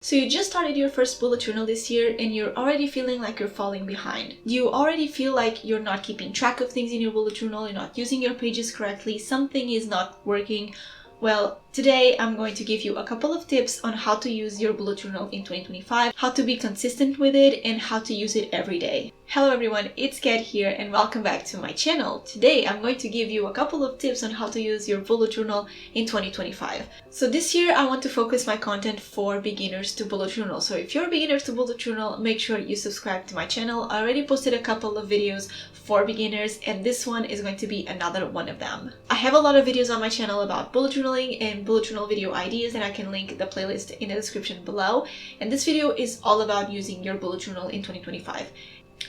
So you just started your first bullet journal this year and you're already feeling like you're falling behind. You already feel like you're not keeping track of things in your bullet journal, you're not using your pages correctly, something is not working. Well, today I'm going to give you a couple of tips on how to use your bullet journal in 2025, how to be consistent with it, and how to use it every day. Hello everyone, it's Kat here and welcome back to my channel. Today I'm going to give you a couple of tips on how to use your bullet journal in 2025. So this year I want to focus my content for beginners to bullet journal. So if you're a beginner to bullet journal, make sure you subscribe to my channel. I already posted a couple of videos for beginners and this one is going to be another one of them. I have a lot of videos on my channel about bullet journaling and bullet journal video ideas, and I can link the playlist in the description below. And this video is all about using your bullet journal in 2025.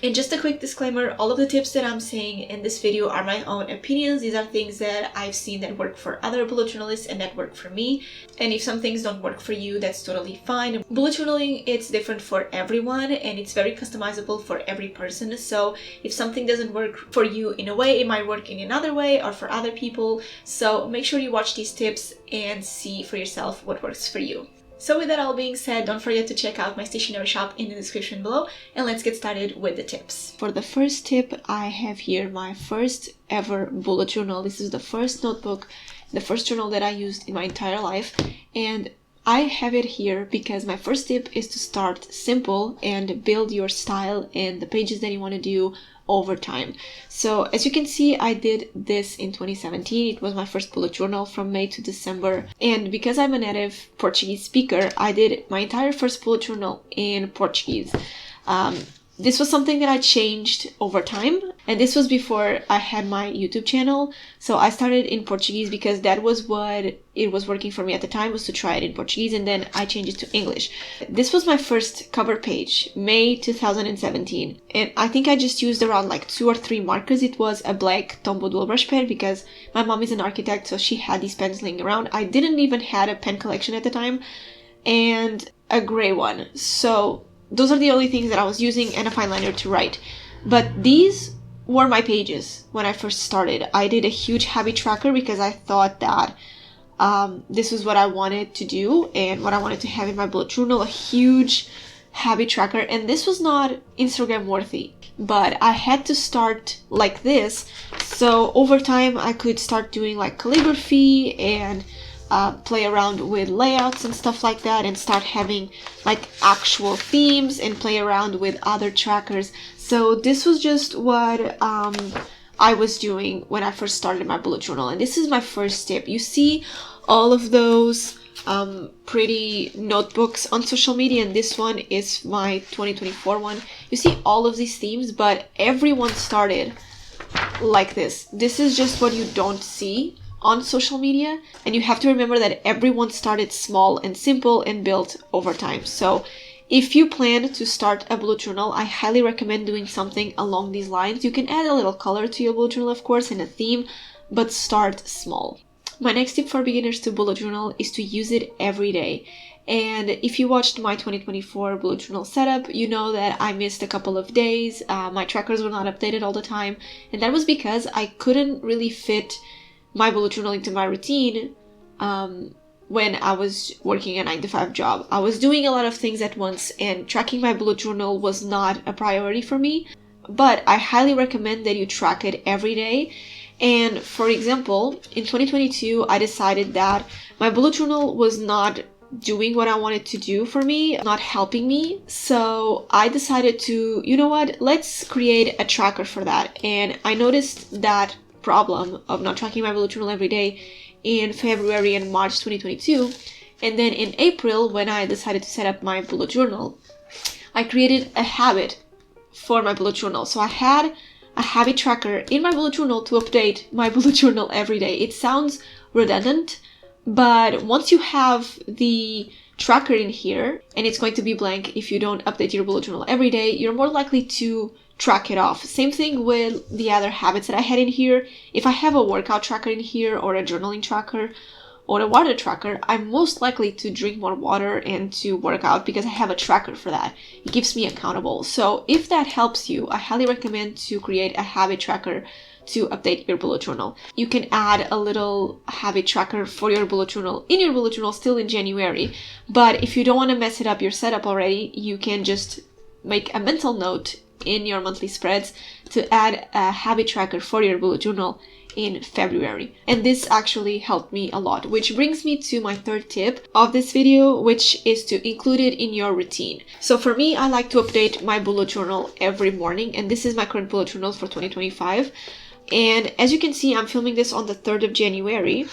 And just a quick disclaimer, all of the tips that I'm saying in this video are my own opinions. These are things that I've seen that work for other bullet journalists and that work for me. And if some things don't work for you, that's totally fine. Bullet journaling, it's different for everyone and it's very customizable for every person. So if something doesn't work for you in a way, it might work in another way or for other people. So make sure you watch these tips and see for yourself what works for you. So with that all being said, don't forget to check out my stationery shop in the description below, and let's get started with the tips. For the first tip, I have here my first ever bullet journal. This is the first notebook, the first journal that I used in my entire life, and I have it here because my first tip is to start simple and build your style and the pages that you want to do over time. So as you can see, I did this in 2017. It was my first bullet journal from May to December. And because I'm a native Portuguese speaker, I did my entire first bullet journal in Portuguese. This was something that I changed over time, and this was before I had my YouTube channel. So I started in Portuguese because that was what it was working for me at the time, was to try it in Portuguese, and then I changed it to English. This was my first cover page, May 2017, and I think I just used around like 2 or 3 markers. It was a black Tombow dual brush pen because my mom is an architect, so she had these pens laying around. I didn't even had a pen collection at the time, and a gray one. So those are the only things that I was using, and a fine liner to write. But these were my pages when I first started. I did a huge habit tracker because I thought that this was what I wanted to do and what I wanted to have in my bullet journal, a huge habit tracker. And this was not Instagram worthy, but I had to start like this. So over time I could start doing like calligraphy and play around with layouts and stuff like that, and start having like actual themes and play around with other trackers. So this was just what I was doing when I first started my bullet journal, and this is my first tip. You see all of those pretty notebooks on social media, and this one is my 2024 one. You see all of these themes, but everyone started like this. This is just what you don't see on social media, and you have to remember that everyone started small and simple and built over time. So if you plan to start a bullet journal, I highly recommend doing something along these lines. You can add a little color to your bullet journal, of course, and a theme, but start small. My next tip for beginners to bullet journal is to use it every day. And if you watched my 2024 bullet journal setup, you know that I missed a couple of days. My trackers were not updated all the time, and that was because I couldn't really fit my bullet journal into my routine when I was working a 9-to-5 job. I was doing a lot of things at once, and tracking my bullet journal was not a priority for me, but I highly recommend that you track it every day. And for example, in 2022, I decided that my bullet journal was not doing what I wanted to do for me, not helping me. So I decided to, you know what, let's create a tracker for that. And I noticed that problem of not tracking my bullet journal every day in February and March 2022, and then in April, when I decided to set up my bullet journal, I created a habit for my bullet journal. So I had a habit tracker in my bullet journal to update my bullet journal every day. It sounds redundant, but once you have the tracker in here, and it's going to be blank if you don't update your bullet journal every day, you're more likely to track it off. Same thing with the other habits that I had in here. If I have a workout tracker in here, or a journaling tracker, or a water tracker, I'm most likely to drink more water and to work out because I have a tracker for that. It keeps me accountable. So if that helps you, I highly recommend to create a habit tracker to update your bullet journal. You can add a little habit tracker for your bullet journal in your bullet journal still in January, but if you don't want to mess it up your setup already, you can just make a mental note in your monthly spreads to add a habit tracker for your bullet journal in February. And this actually helped me a lot, which brings me to my third tip of this video, which is to include it in your routine. So for me, I like to update my bullet journal every morning, and this is my current bullet journal for 2025. And as you can see, I'm filming this on the 3rd of January,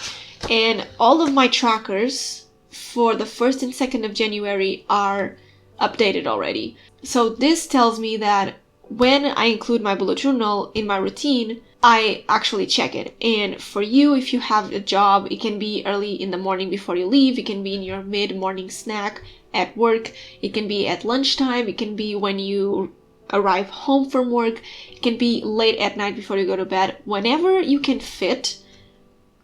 and all of my trackers for the 1st and 2nd of January are updated already. So this tells me that when I include my bullet journal in my routine, I actually check it. And for you, if you have a job, it can be early in the morning before you leave, it can be in your mid-morning snack at work, it can be at lunchtime, it can be when you arrive home from work, it can be late at night before you go to bed. Whenever you can fit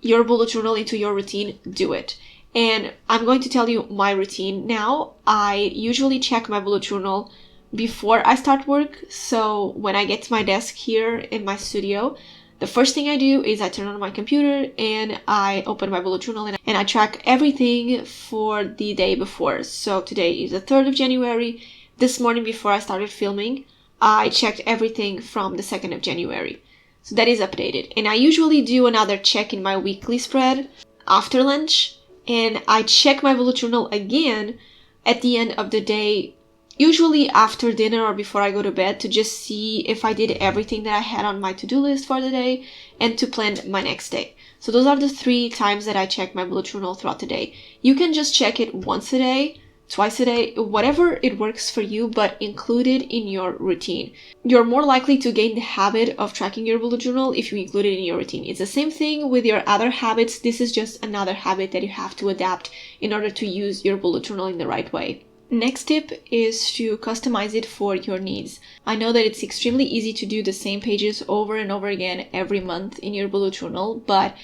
your bullet journal into your routine, do it. And I'm going to tell you my routine now. I usually check my bullet journal before I start work. So when I get to my desk here in my studio, the first thing I do is I turn on my computer and I open my bullet journal and I track everything for the day before. So today is the 3rd of January. This morning before I started filming, I checked everything from the 2nd of January. So that is updated. And I usually do another check in my weekly spread after lunch. And I check my bullet journal again at the end of the day, usually after dinner or before I go to bed, to just see if I did everything that I had on my to-do list for the day and to plan my next day. So those are the 3 times that I check my bullet journal throughout the day. You can just check it once a day, twice a day, whatever it works for you, but include it in your routine. You're more likely to gain the habit of tracking your bullet journal if you include it in your routine. It's the same thing with your other habits. This is just another habit that you have to adapt in order to use your bullet journal in the right way. Next tip is to customize it for your needs. I know that it's extremely easy to do the same pages over and over again every month in your bullet journal, but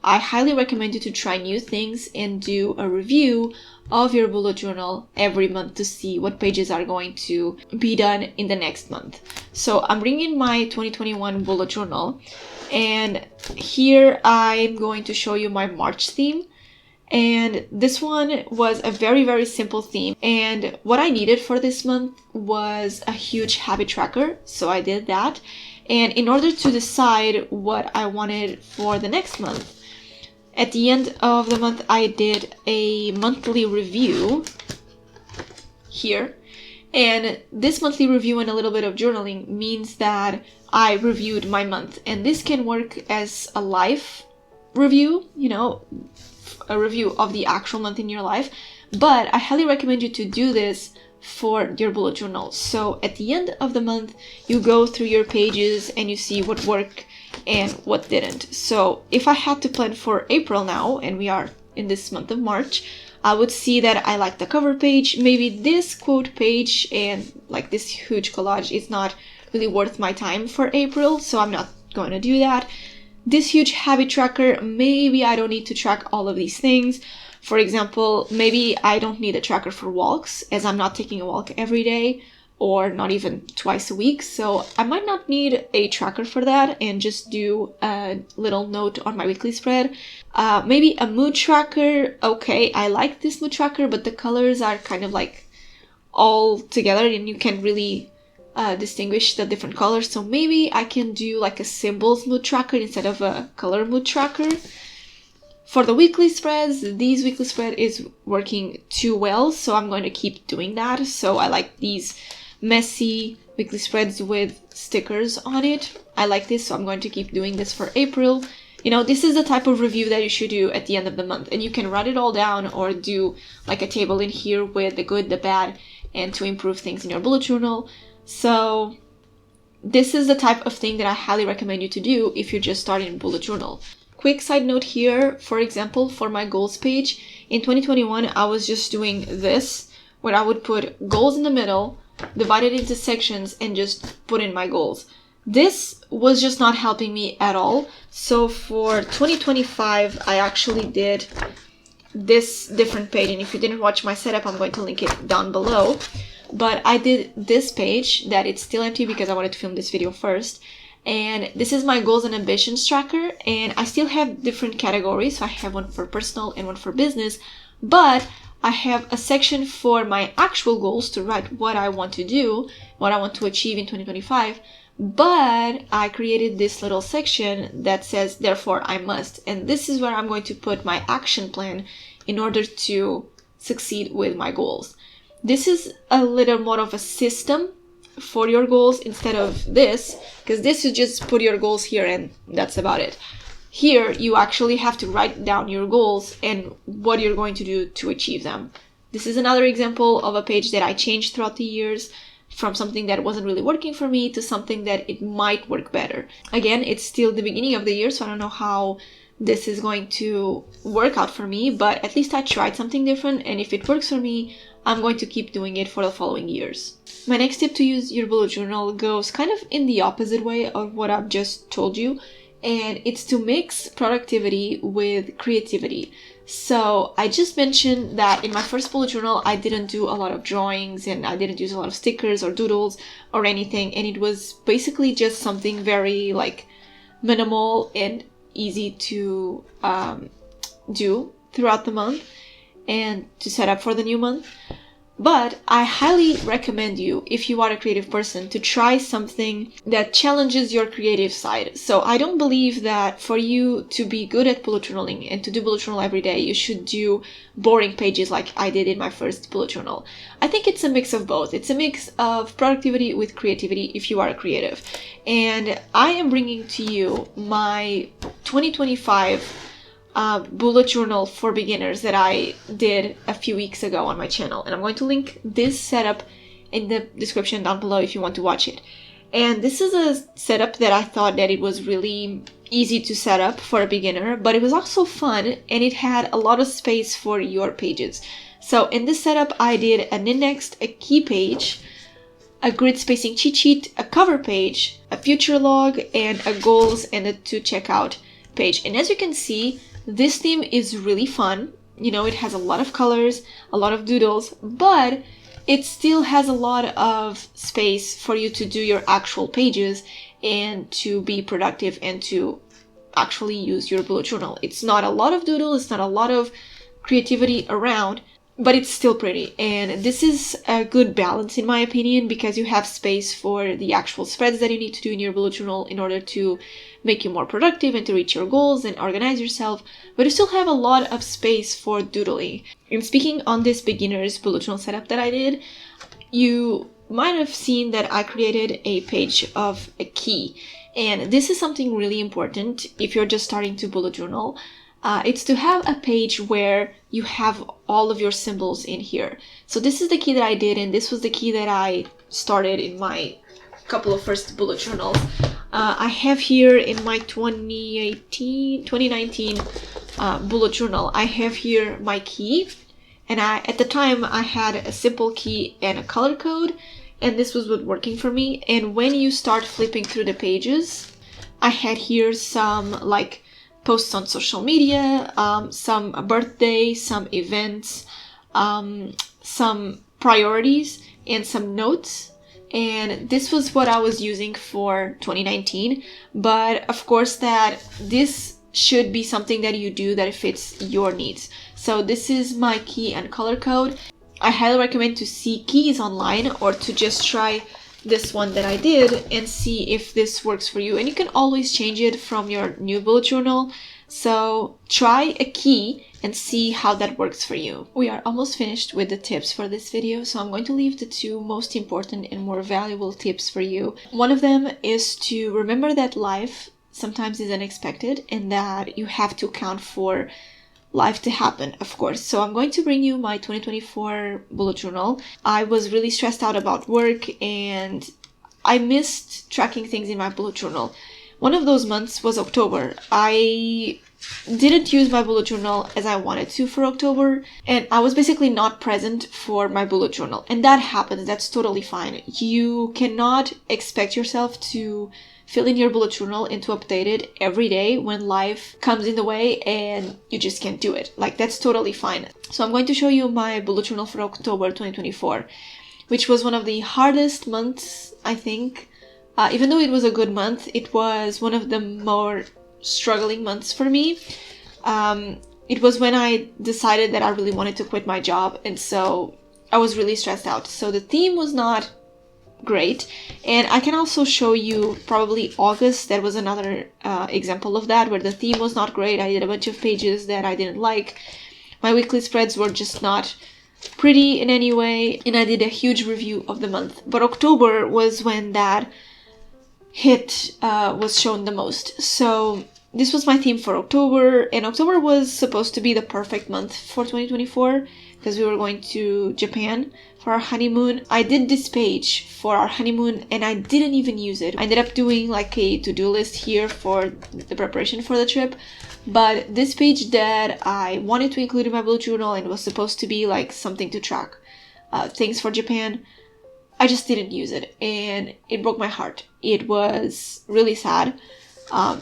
I highly recommend you to try new things and do a review of your bullet journal every month to see what pages are going to be done in the next month. So I'm bringing my 2021 bullet journal, and here I'm going to show you my March theme. And this one was a very, very simple theme. And what I needed for this month was a huge habit tracker. So I did that. And in order to decide what I wanted for the next month, at the end of the month, I did a monthly review here. And this monthly review and a little bit of journaling means that I reviewed my month. And this can work as a life review, you know, a review of the actual month in your life. But I highly recommend you to do this for your bullet journal. So at the end of the month, you go through your pages and you see what worked and what didn't. So if I had to plan for April now, and we are in this month of March, I would see that I like the cover page. Maybe this quote page and like this huge collage is not really worth my time for April, so I'm not going to do that. This huge habit tracker, maybe I don't need to track all of these things. For example, maybe I don't need a tracker for walks, as I'm not taking a walk every day or not even twice a week. So I might not need a tracker for that and just do a little note on my weekly spread. Maybe a mood tracker. Okay, I like this mood tracker, but the colors are kind of like all together and you can really distinguish the different colors. So maybe I can do like a symbols mood tracker instead of a color mood tracker. For the weekly spreads, these weekly spread is working too well, so I'm going to keep doing that. So I like these messy weekly spreads with stickers on it. I like this, so I'm going to keep doing this for April. You know, this is the type of review that you should do at the end of the month, and you can write it all down or do like a table in here with the good, the bad, and to improve things in your bullet journal. So this is the type of thing that I highly recommend you to do if you're just starting a bullet journal. Quick side note here, for example, for my goals page, in 2021, I was just doing this, where I would put goals in the middle, divide it into sections, and just put in my goals. This was just not helping me at all. So for 2025, I actually did this different page. And if you didn't watch my setup, I'm going to link it down below. But I did this page that it's still empty because I wanted to film this video first. And this is my goals and ambitions tracker, and I still have different categories. So I have one for personal and one for business, but I have a section for my actual goals to write what I want to do, what I want to achieve in 2025. But I created this little section that says, therefore I must. And this is where I'm going to put my action plan in order to succeed with my goals. This is a little more of a system for your goals instead of this, because this you just put your goals here and that's about it. Here you actually have to write down your goals and what you're going to do to achieve them. This is another example of a page that I changed throughout the years, from something that wasn't really working for me to something that it might work better. Again, it's still the beginning of the year, so I don't know how this is going to work out for me, but at least I tried something different, and if it works for me, I'm going to keep doing it for the following years. My next tip to use your bullet journal goes kind of in the opposite way of what I've just told you, and it's to mix productivity with creativity. So I just mentioned that in my first bullet journal, I didn't do a lot of drawings and I didn't use a lot of stickers or doodles or anything. And it was basically just something very like minimal and easy to do throughout the month and to set up for the new month. But I highly recommend you, if you are a creative person, to try something that challenges your creative side. So I don't believe that for you to be good at bullet journaling and to do bullet journal every day, you should do boring pages like I did in my first bullet journal. I think it's a mix of both. It's a mix of productivity with creativity if you are a creative. And I am bringing to you my 2025 bullet journal for beginners that I did a few weeks ago on my channel, and I'm going to link this setup in the description down below if you want to watch it. And this is a setup that I thought that it was really easy to set up for a beginner, but it was also fun and it had a lot of space for your pages. So in this setup I did an indexed, a key page, a grid spacing cheat sheet, a cover page, a future log, and a goals and a to check out page. And as you can see, this theme is really fun. You know, it has a lot of colors, a lot of doodles, but it still has a lot of space for you to do your actual pages and to be productive and to actually use your bullet journal. It's not a lot of doodle, it's not a lot of creativity around, but it's still pretty. And this is a good balance in my opinion, because you have space for the actual spreads that you need to do in your bullet journal in order to make you more productive and to reach your goals and organize yourself, but you still have a lot of space for doodling. And speaking on this beginner's bullet journal setup that I did, you might have seen that I created a page of a key. And this is something really important if you're just starting to bullet journal. It's to have a page where you have all of your symbols in here. So this is the key that I did, and this was the key that I started in my couple of first bullet journals. I have here in my 2019 bullet journal, I have here my key, and at the time I had a simple key and a color code, and this was what working for me. And when you start flipping through the pages, I had here some like posts on social media, some birthday, some events, some priorities, and some notes. And this was what I was using for 2019. But of course that this should be something that you do that fits your needs. So this is my key and color code. I highly recommend to see keys online or to just try this one that I did and see if this works for you. And you can always change it from your new bullet journal. So try a key and see how that works for you. We are almost finished with the tips for this video, so I'm going to leave the two most important and more valuable tips for you. One of them is to remember that life sometimes is unexpected and that you have to account for life to happen, of course. So I'm going to bring you my 2024 bullet journal. I was really stressed out about work and I missed tracking things in my bullet journal. One of those months was October. I didn't use my bullet journal as I wanted to for October, and I was basically not present for my bullet journal. And that happens, that's totally fine. You cannot expect yourself to fill in your bullet journal and to update it every day when life comes in the way and you just can't do it. Like, that's totally fine. So I'm going to show you my bullet journal for October 2024, which was one of the hardest months, I think, Even though it was a good month, it was one of the more struggling months for me. It was when I decided that I really wanted to quit my job, and so I was really stressed out. So the theme was not great, and I can also show you probably August. That was another example of that, where the theme was not great. I did a bunch of pages that I didn't like. My weekly spreads were just not pretty in any way, and I did a huge review of the month. But October was when that hit was shown the most. So this was my theme for October, and October was supposed to be the perfect month for 2024 because we were going to Japan for our honeymoon. I did this page for our honeymoon and I didn't even use it. I ended up doing like a to-do list here for the preparation for the trip, but this page that I wanted to include in my bullet journal and was supposed to be like something to track things for Japan, I just didn't use it, and it broke my heart. It was really sad.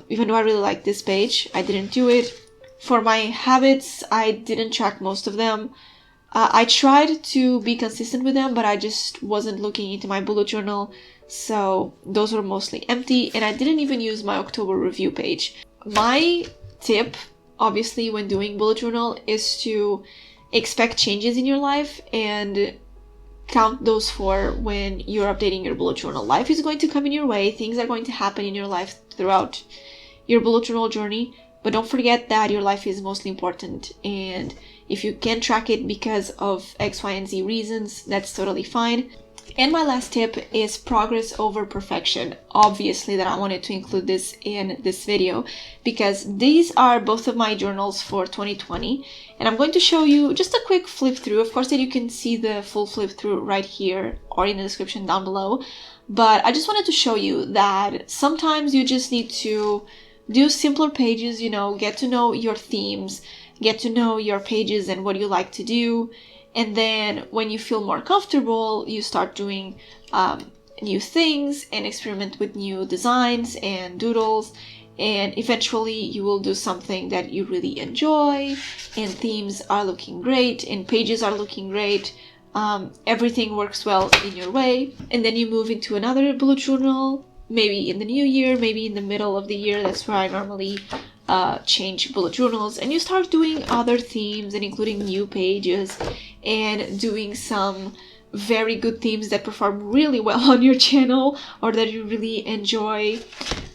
Even though I really liked this page, I didn't do it. For my habits, I didn't track most of them. I tried to be consistent with them, but I just wasn't looking into my bullet journal, so those were mostly empty, and I didn't even use my October review page. My tip, obviously, when doing bullet journal is to expect changes in your life and count those for when you're updating your bullet journal. Life is going to come in your way, things are going to happen in your life throughout your bullet journal journey, but don't forget that your life is mostly important, and if you can't track it because of X, Y, and Z reasons, that's totally fine. And my last tip is progress over perfection. Obviously that I wanted to include this in this video because these are both of my journals for 2020, and I'm going to show you just a quick flip through. Of course that you can see the full flip through right here or in the description down below, but I just wanted to show you that sometimes you just need to do simpler pages, you know, get to know your themes, get to know your pages and what you like to do. And then when you feel more comfortable, you start doing new things and experiment with new designs and doodles. And eventually you will do something that you really enjoy, and themes are looking great and pages are looking great. Everything works well in your way. And then you move into another bullet journal, maybe in the new year, maybe in the middle of the year. That's where I normally change bullet journals, and you start doing other themes and including new pages and doing some very good themes that perform really well on your channel or that you really enjoy,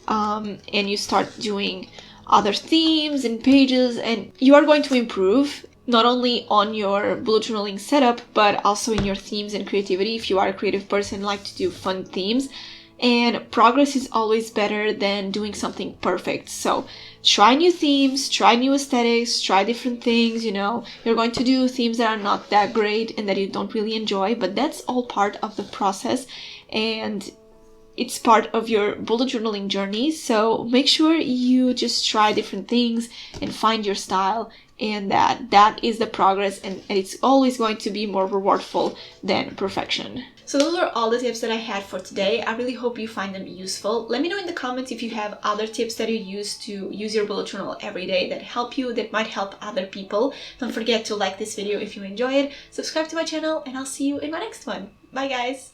and you start doing other themes and pages, and you are going to improve not only on your bullet journaling setup but also in your themes and creativity if you are a creative person and like to do fun themes. And progress is always better than doing something perfect. So try new themes, try new aesthetics, try different things, you know. You're going to do themes that are not that great and that you don't really enjoy, but that's all part of the process and it's part of your bullet journaling journey. So make sure you just try different things and find your style, and that is the progress, and it's always going to be more rewardful than perfection. So those are all the tips that I had for today. I really hope you find them useful. Let me know in the comments if you have other tips that you use to use your bullet journal every day that help you, that might help other people. Don't forget to like this video if you enjoy it, subscribe to my channel, and I'll see you in my next one. Bye guys!